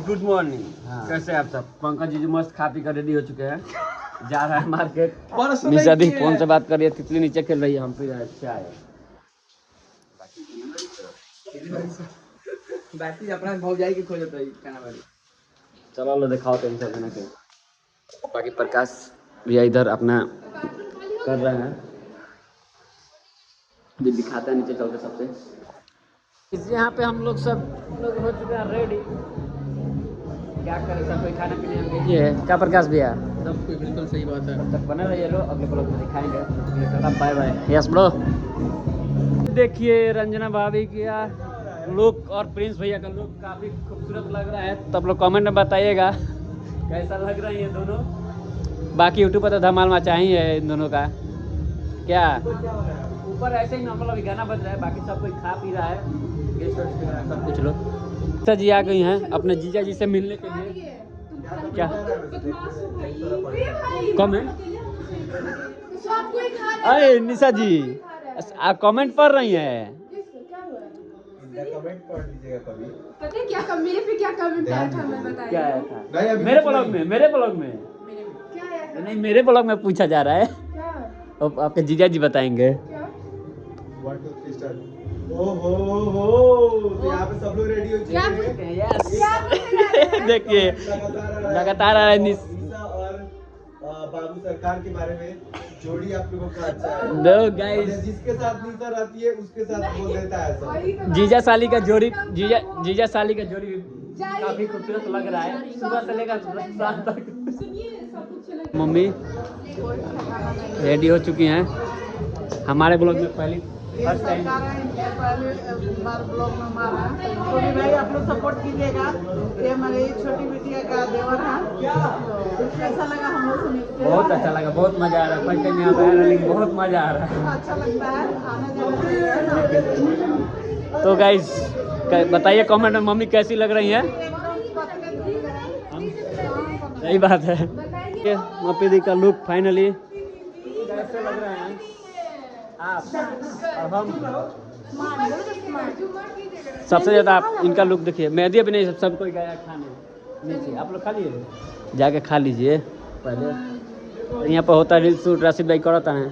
Good morning. कैसे आप सब? पंकज जी मस्त खा पी कर रेडी हो चुके हैं, जा रहा है मार्केट। निशा दी फोन से बात कर रही है, तितली नीचे खेल रही है, हम पी रहे हैं चाय। बैटरी अपना भौजाई के खोजत रही खाना वाली। चलो लो दिखाओ टेंशन देना के। बाकी प्रकाश भैया इधर अपना कर रहे हैं, भी दिखाते हैं नीचे चल के सबसे। इस यहाँ पे हम लोग सब लोग हो चुके हैं रेडी। क्या करें, सब कोई खाना पीने में बिजी है। क्या प्रकाश भैया? सब कोई बिल्कुल सही बात है। तब तक बने रहिए लो, अगले ब्लॉग में दिखाएंगे। Tata bye bye. Yes bro. देखिए रंजना भाभी का लुक और प्रिंस भैया का लुक काफ़ी खूबसूरत लग रहा है। तो आप लोग कमेंट में बताइएगा कैसा लग रहा है ये दोनों। बाकी यूट्यूब पर तो धमाल मचा ही है इन दोनों का। क्या ऊपर ऐसे ही नॉर्मल अभी गाना बज रहा है, बाकी सब कोई खा पी रहा है, गेस्ट वेस्ट वगैरह सब कुछ लोग। निशा जी आ गई हैं अपने जीजा जी से मिलने के लिए। क्या कमेंट? अरे निशा जी आप कमेंट पढ़ रही हैं? कमेंट पढ़ लीजिएगा कभी। पता है क्या मेरे पे क्या कमेंट आया था, मैं बताया क्या आया था? मेरे ब्लॉग में क्या आया था? नहीं, मेरे ब्लॉग में पूछा जा रहा है। क्या अब आपके जीजा जी बताएंगे। क्या 1 2 3 स्टार्ट। ओहो तो यहाँ पे सब लोग रेडी हो चुके हैं। देखिए लगातार आ रहा है निशा और बाबू सरकार के बारे में जोड़ी आप लोगों का अच्छा है। दो गाइस, जिसके साथ निशा रहती है उसके साथ बोल देता है ऐसा। जीजा साली का जोड़ी, जीजा साली का जोड़ी काफी खूबसूरत लग रहा है। सुबह से लेकर शाम तक मम्मी रेडी हो चुकी हैं। हमारे ब्लॉग में पहली फर्स्ट टाइम पहले बार ब्लॉग में हमारा छोटी भाई आप लोग सपोर्ट कीजिएगा। ये हमारी छोटी बिटिया का देवर है। कैसा लगा हम लोग से मिलकर? बहुत अच्छा लगा, बहुत मजा आ रहा है। फर्स्ट टाइम यहाँ पे आया, लेकिन बहुत मजा आ रहा है। अच्छा लगता है, आना जाना चाहिए। तो गाइस बताइए कमेंट में मम्मी कैसी लग रही है। सही बात है। ये मप्पी दी का लुक फाइनली कैसे लग रहे हैं आप और हम? सबसे ज़्यादा आप इनका लुक देखिए। मेहदी अभी नहीं, सब कोई गया खाने नीचे। आप लोग खा लिए, जाके खा लीजिए पहले। यहाँ पर होता है रील शूट, राशिद भाई करता है,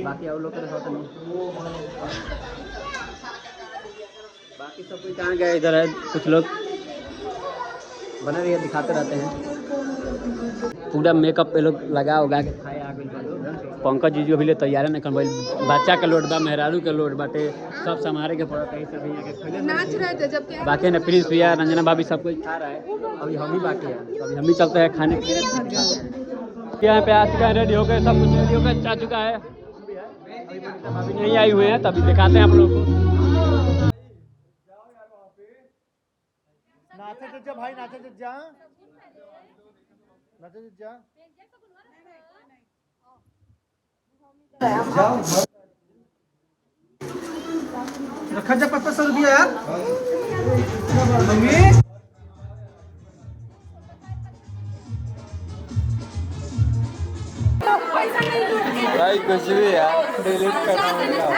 बाकी और लोग होता नहीं। बाकी सब कोई कहाँ गए? इधर है कुछ लोग बने रहिए, दिखाते रहते हैं। पूरा मेकअप पे लोग लगा उगा के खाए आ गए। पंकज जी जो भी ले तैयार नहीं कर भाई, बच्चा का लोड बा, मेहरारू के लोड बाटे, सब संभारे के पड़ता है। सभी आके नाच रहे थे जब बाकी ने प्रिंस भैया, रंजना भाभी सब कुछ खा रहा है। अभी हम ही बाकी हैं, अभी हम ही चलते हैं खाने के लिए। यहाँ पे आ चुका है, रेडी हो गए, सब कुछ रेडी होकर आ चुका है। अभी नहीं आई हुए हैं, तभी दिखाते हैं आप लोग को। नाचे तो जा भाई, नाचे तो जा, नाचे तो जा। रखा जा 500 रुपया यार मम्मी। भाई कुछ भी यार डिलीट करना होगा।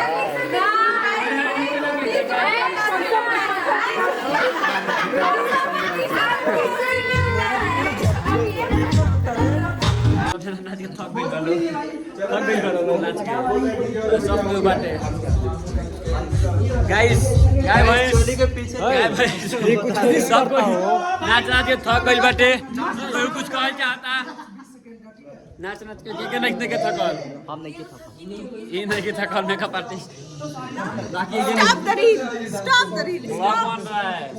गाइस छोटी के पीछे सब कोई नाच नाच के थक गइल बाटे। कोई कुछ कहल चाहता नाच नाच के नहीं के थकल। हम नहीं के थकल, ये नहीं के थकल मेकअप आर्टिस्ट। बाकी ये स्टॉप द रील व्लॉग बन रहा है।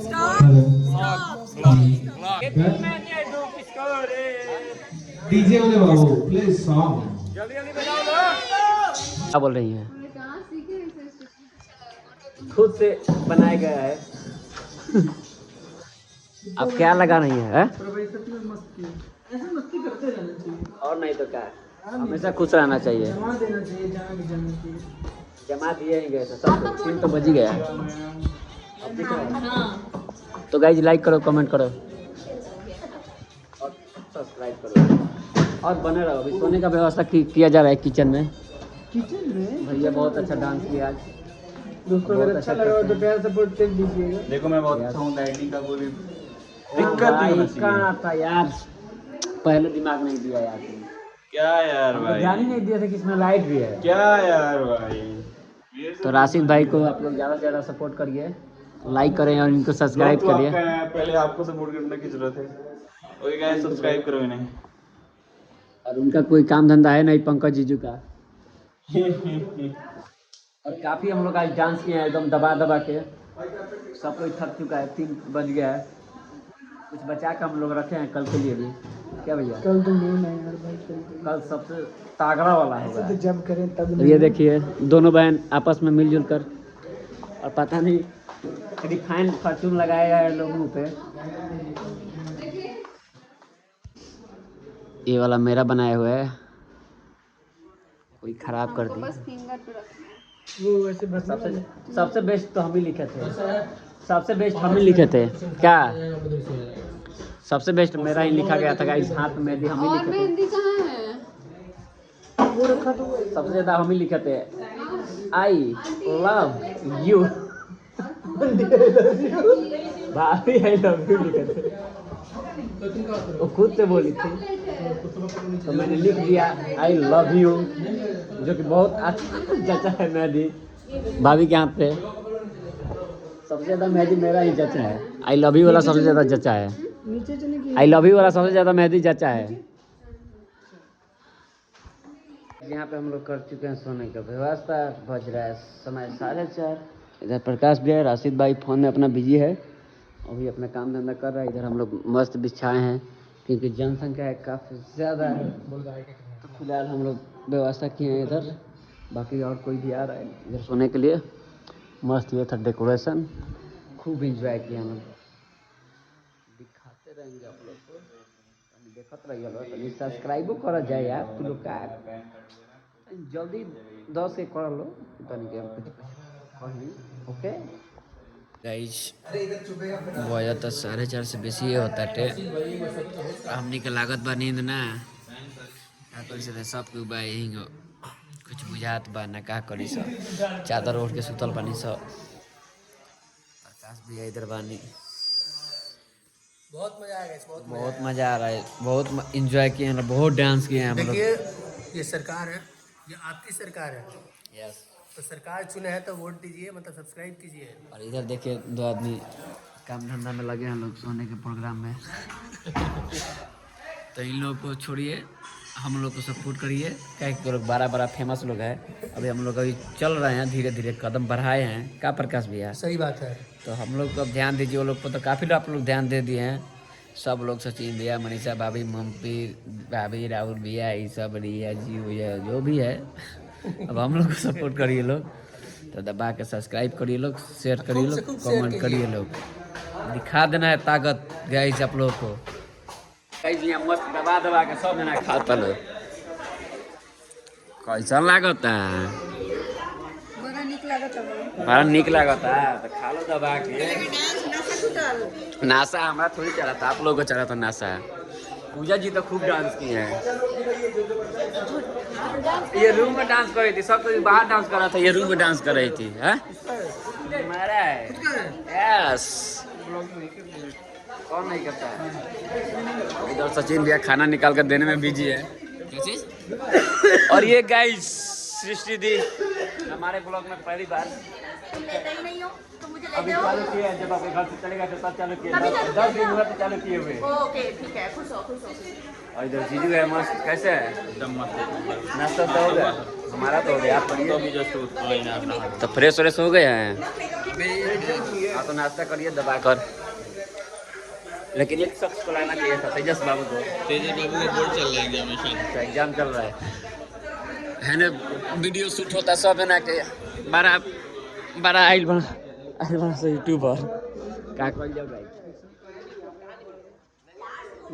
डीजे वाले बाबू प्ले सॉन्ग जल्दी जल्दी बजाओ लो। क्या बोल रही हैं? खुद से बनाया गया है। अब क्या लगा नहीं है, और नहीं तो क्या, हमेशा खुश रहना चाहिए। जमा दिए ही गए थे सब कुछ, 3 तो बज ही गया। अब दिख रहा है तो गाइज लाइक करो, कमेंट करो और सब्सक्राइब करो और बने रहो। अभी सोने का व्यवस्था किया जा रहा है किचन में। भैया बहुत अच्छा डांस किया आज। दोस्तों अगर अच्छा लगा तो प्यार सपोर्ट कर दीजिएगा। देखो मैं बहुत अच्छा हूँ, लाइटिंग का कोई दिक्कत नहीं होना कहाँ था यार, पहले दिमाग नहीं दिया यार तुमने। क्या यार हम तो भाई, ध्यान ही नहीं दिया था कि इसमें लाइट भी है। क्या यार भाई। तो राशिद भाई को आप लोग ज़्यादा से ज़्यादा सपोर्ट करिए, लाइक करें और इनको सब्सक्राइब लोग तो करिए। आपका है, पहले आपको सपोर्ट करने की जरूरत है। ओके गाइस, सब्सक्राइब करो इन्हें। और उनका कोई काम धंधा है नहीं, पंकज जीजू का। और काफ़ी हम लोग आज डांस किए हैं एकदम दबा दबा के, सब कोई थक चुका है, 3 बज गया है। कुछ बचा के हम लोग रखे हैं कल के लिए भी। क्या भैया, कल तो नहीं यार भाई, कल सबसे तागड़ा वाला होगा। तो जब करें तब ये देखिए दोनों बहन आपस में मिलजुल कर, और पता नहीं रिफाइंड फॉर्चून लगाया है लोगों पे। ये वाला मेरा बनाया हुआ है, कोई खराब कर दी। बस फिंगर पे रखना है। वो वैसे बस सबसे बेस्ट तो हम ही लिखे थे, सबसे बेस्ट हम ही लिखे थे। क्या सबसे बेस्ट मेरा ही लिखा गया था गाइस, हाथ में मेहंदी हम ही और लिखे थे। मेहंदी कहाँ है? वो रखा तो सबसे ज्यादा हम ही लिखे थे, आई लव यू। भाभी आई लव यू लिखे थे, वो खुद से बोली थी, तो मैंने लिख दिया आई लव यू, जो कि बहुत अच्छा जचा है मेहंदी भाभी के हाथ पे। सबसे ज्यादा मेहंदी मेरा ही जचा है, आई लव यू वाला सबसे ज्यादा जचा है, नीचे चले गए। आई लव यू वाला सबसे ज्यादा मेहंदी जचा है। यहाँ पे हम लोग कर चुके हैं सोने का व्यवस्था, बज रहा है समय 4:30। इधर प्रकाश भी है, राशिद भाई फोन में अपना बिजी है, अभी अपना काम धंधा कर रहा है। इधर हम लोग मस्त बिछाए हैं क्योंकि जनसंख्या है काफ़ी ज़्यादा है, तो फिलहाल हम लोग व्यवस्था किए हैं इधर। बाकी और कोई भी आ रहा है इधर सोने के लिए। मस्त ये था डेकोरेशन, खूब इंजॉय किया हम लोग, दिखाते रहेंगे आप लोग को, देखते रहिए लोग। तो सब्सक्राइबो करा जाए यार, तू लोग का जल्दी 10 के कर लो, तनी के कुछ कहीं। ओके गाइस, बजा तो 4:30 से बेसी होता है। हमनी के लागत बा नींद ना, से सब के बा यही कुछ बुझात बा ना, का करी सब चादर ओढ़ के सुतल बानी सब। प्रकाश भी इधर बानी, बहुत मजा आएगा, बहुत मजा आ रहा है, बहुत इंजॉय किए हैं, बहुत डांस किए हैं हम लोग। देखिए ये सरकार है, ये आपकी सरकार है, यस। तो सरकार चुने हैं तो वोट दीजिए, मतलब सब्सक्राइब कीजिए। और इधर देखिए 2 आदमी काम धंधा में लगे हैं लोग, सोने के प्रोग्राम में। तो इन लोग को छोड़िए, हम लोग को सपोर्ट करिए, क्या कि लोग बड़ा फेमस लोग हैं। अभी हम लोग अभी चल रहे हैं, धीरे धीरे कदम बढ़ाए हैं। का प्रकाश भैया, सही बात है। तो हम लोग को अब ध्यान दीजिए, वो लोग को तो काफ़ी लोग आप लोग ध्यान दे दिए हैं सब लोग, सचिन भैया, मनीषा भाभी, मम्पी भाभी, राहुल भैया, ये सब, रिया जी भैया, जो भी है। अब हम लोग को सपोर्ट करिए लोग, तो दबा के सब्सक्राइब करिए लोग, शेयर करिए लोग, कमेंट करिए लोग, दिखा देना है ताकत गाइस आप लोग को। गाइस यहाँ मस्त दबा दबा के सब जना खाता लोग, कैसा लागता है? बड़ा निक लागता है। बड़ा निक लागता है, तो खा लो दबा के। नासा हमारा थोड़ी चला था, आप लोगों को चला था नासा। पूजा जी तो खूब डांस की हैं, ये रूम में डांस कर रही थी, सब कोई बाहर डांस कर रहा था, ये रूम में डांस कर रही थी। यस, कौन नहीं करता है? इधर सचिन भैया खाना निकाल कर देने में बिजी है। और ये गाइस सृष्टि दी हमारे ब्लॉग में पहली बार अभी चालू किए हैं, जब आपके घर से चलेगा तो तब चालू किए, 10 दिन हुआ तो चालू किए हुए। ओके ठीक है, खुश हो। और इधर जीजू है मस्त, कैसे है? एकदम मस्त। नाश्ता तो हो गया हमारा, तो हो गया, आप तो फ्रेश व्रेश हो गए हैं। हाँ तो नाश्ता करिए दबा कर, लेकिन एक शख्स को लाना चाहिए था, तेजस बाबू को। तेजस बाबू का बोर्ड चल रहा है, एग्जाम चल रहा है ना, वीडियो शूट होता सब है ना के बड़ा आइल बना से यूट्यूबर का कॉल जाओ भाई,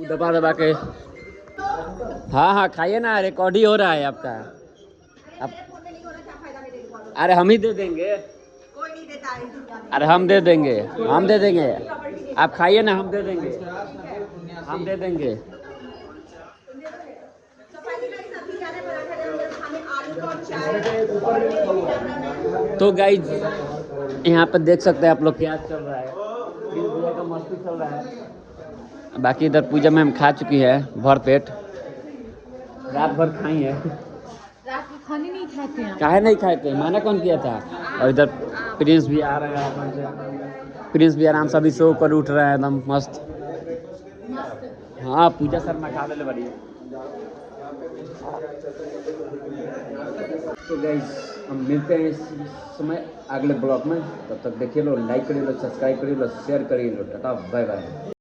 दबा के। हाँ खाइए ना, रिकॉर्ड ही हो रहा है आपका। आप अरे हम ही दे देंगे, अरे हम दे देंगे, आप खाइए ना, हम दे देंगे। तो गाइज यहाँ पे देख सकते हैं आप लोग क्या चल रहा है, भैया का मस्ती चल रहा है। बाकी इधर पूजा मैम खा चुकी है भर पेट, रात भर खाई है। रात में खाने नहीं खाते हैं। काहे नहीं खाए थे, माना कौन किया था। और इधर प्रिंस भी आ रहा है, प्रिंस भी आराम से अभी सो कर उठ रहा है एकदम मस्त। हाँ पूजा शर्मा खा ले बड़ी। तो गाइस हम मिलते हैं इस समय अगले ब्लॉग में, तब तक देखिए लो, लाइक करिए लो, सब्सक्राइब करिए लो, शेयर करिए लो, टाटा बाय बाय।